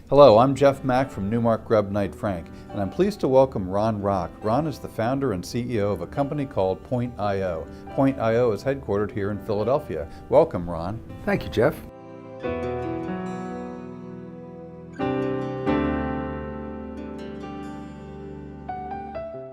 Hello, I'm Jeff Mack from Newmark Grubb Knight Frank, and I'm pleased to welcome Ron Rock. Ron is the founder and CEO of a company called Point.io. Point.io is headquartered here in Philadelphia. Welcome, Ron. Thank you, Jeff.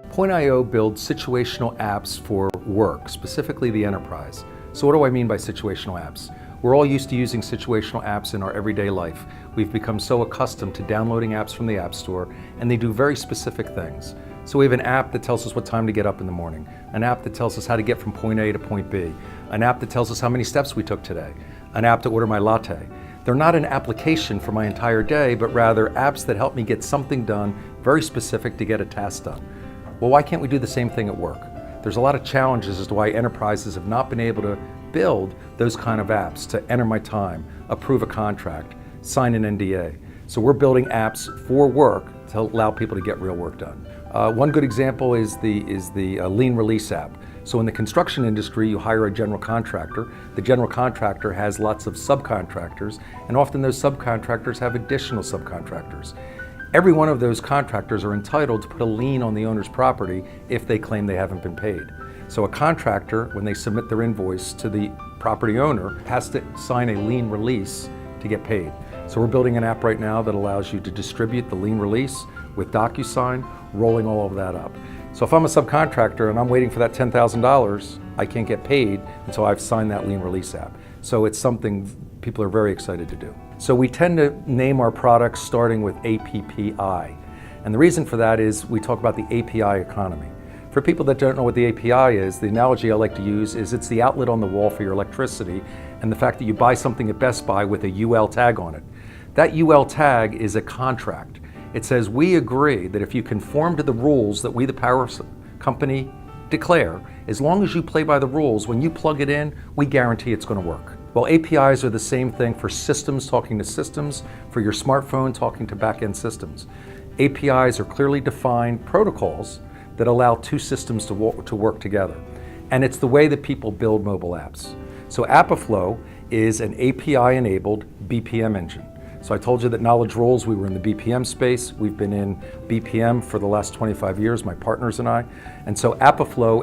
Point.io builds situational apps for work, specifically the enterprise. So what do I mean by situational apps? We're all used to using situational apps in our everyday life. We've become so accustomed to downloading apps from the App Store, and they do very specific things. So we have an app that tells us what time to get up in the morning, an app that tells us how to get from point A to point B, an app that tells us how many steps we took today, an app to order my latte. They're not an application for my entire day, but rather apps that help me get something done very specific to get a task done. Well, why can't we do the same thing at work? There's a lot of challenges as to why enterprises have not been able to build those kind of apps to enter my time, approve a contract, sign an NDA. So we're building apps for work to allow people to get real work done. One good example is the Lean Release app. So in the construction industry, you hire a general contractor. The general contractor has lots of subcontractors, and often those subcontractors have additional subcontractors. Every one of those contractors are entitled to put a lien on the owner's property if they claim they haven't been paid. So a contractor, when they submit their invoice to the property owner, has to sign a lien release to get paid. So we're building an app right now that allows you to distribute the lien release with DocuSign, rolling all of that up. So if I'm a subcontractor and I'm waiting for that $10,000, I can't get paid until I've signed that lien release app. So it's something people are very excited to do. So we tend to name our products starting with APPI. And the reason for that is we talk about the API economy. For people that don't know what the API is, the analogy I like to use is it's the outlet on the wall for your electricity, and the fact that you buy something at Best Buy with a UL tag on it. That UL tag is a contract. It says we agree that if you conform to the rules that we, the power company, declare, as long as you play by the rules, when you plug it in, we guarantee it's going to work. Well, APIs are the same thing for systems talking to systems, for your smartphone talking to back-end systems. APIs are clearly defined protocols that allow two systems to work together. And it's the way that people build mobile apps. So Apiflow is an API-enabled BPM engine. So I told you that Knowledge Rolls, we were in the BPM space. We've been in BPM for the last 25 years, my partners and I. And so Apiflow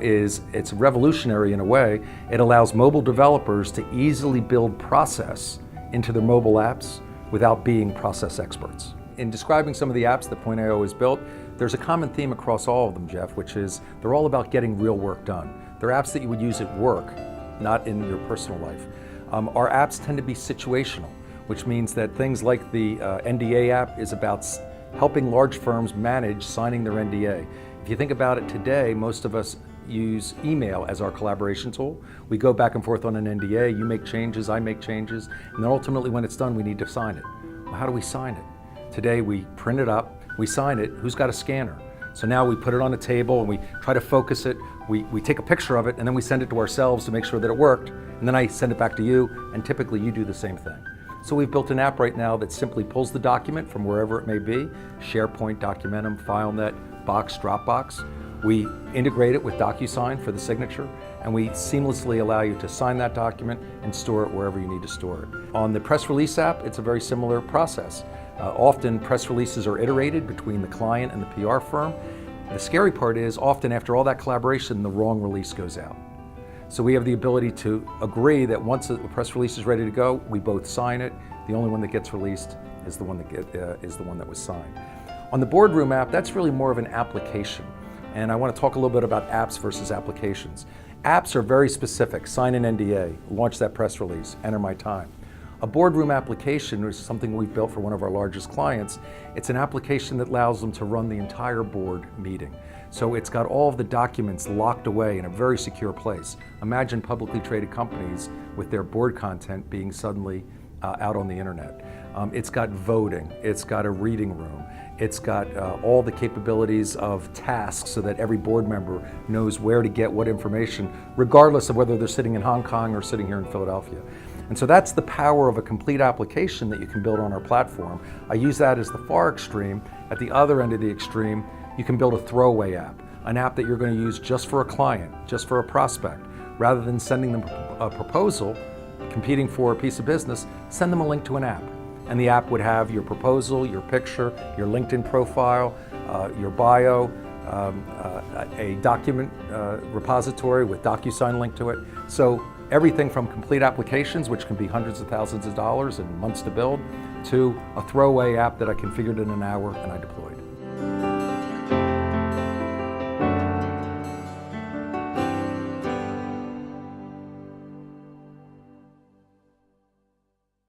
it's revolutionary in a way. It allows mobile developers to easily build process into their mobile apps without being process experts. In describing some of the apps that Point.io has built, there's a common theme across all of them, Jeff, which is they're all about getting real work done. They're apps that you would use at work, not in your personal life. Our apps tend to be situational, which means that things like the NDA app is about helping large firms manage signing their NDA. If you think about it today, most of us use email as our collaboration tool. We go back and forth on an NDA, you make changes, I make changes, and then ultimately when it's done, we need to sign it. Well, how do we sign it? Today we print it up, we sign it, who's got a scanner? So now we put it on a table and we try to focus it, we take a picture of it, and then we send it to ourselves to make sure that it worked, and then I send it back to you, and typically you do the same thing. So we've built an app right now that simply pulls the document from wherever it may be, SharePoint, Documentum, FileNet, Box, Dropbox. We integrate it with DocuSign for the signature, and we seamlessly allow you to sign that document and store it wherever you need to store it. On the press release app, it's a very similar process. Often press releases are iterated between the client and the PR firm. The scary part is often after all that collaboration, the wrong release goes out. So we have the ability to agree that once the press release is ready to go, we both sign it. The only one that gets released is the one that was signed. On the Boardroom app, that's really more of an application. And I want to talk a little bit about apps versus applications. Apps are very specific. Sign an NDA, launch that press release, enter my time. A Boardroom application is something we've built for one of our largest clients. It's an application that allows them to run the entire board meeting. So it's got all of the documents locked away in a very secure place. Imagine publicly traded companies with their board content being suddenly out on the internet. It's got voting, it's got a reading room, it's got all the capabilities of tasks so that every board member knows where to get what information, regardless of whether they're sitting in Hong Kong or sitting here in Philadelphia. And so that's the power of a complete application that you can build on our platform. I use that as the far extreme. At the other end of the extreme, you can build a throwaway app, an app that you're going to use just for a client, just for a prospect. Rather than sending them a proposal, competing for a piece of business, send them a link to an app. and the app would have your proposal, your picture, your LinkedIn profile, your bio, a document repository with DocuSign linked to it. So everything from complete applications, which can be hundreds of thousands of dollars and months to build, to a throwaway app that I configured in an hour and I deployed.